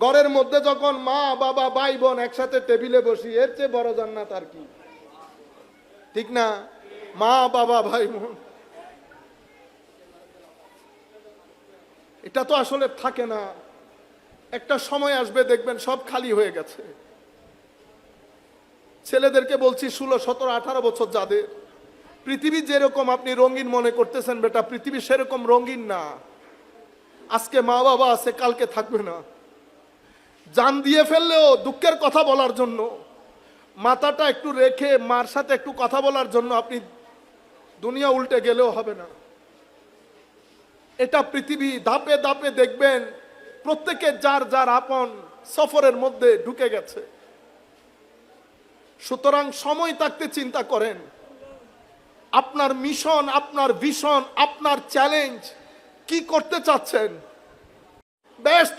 ঘরের মধ্যে যখন মা বাবা ভাই বোন একসাথে টেবিলে বসি, এর চেয়ে বড় জান্নাত আর কি? ঠিক না? মা বাবা ভাই বোন, এটা তো আসলে থাকে না। একটা সময় আসবে দেখবেন সব খালি হয়ে গেছে। ছেলেদেরকে বলছি 16, 17, 18 বছর যাদের, পৃথিবী যেরকম আপনি রঙিন মনে করতেছেন বেটা, পৃথিবী সেরকম রঙিন না। আজকে মা বাবা আছে, কালকে থাকবে না। জান দিয়ে ফেললেও দুঃখের কথা বলার জন্য, মাথাটা একটু রেখে মার সাথে একটু কথা বলার জন্য আপনি দুনিয়া উল্টে গেলেও হবে না। এটা পৃথিবী। ধাপে ধাপে দেখবেন প্রত্যেকে যার যার আপন সফরের মধ্যে ঢুকে গেছে। সুতরাং সময় থাকতে চিন্তা করেন আপনার মিশন, আপনার ভিশন, আপনার চ্যালেঞ্জ কি করতে চাচ্ছেন। ব্যস্ত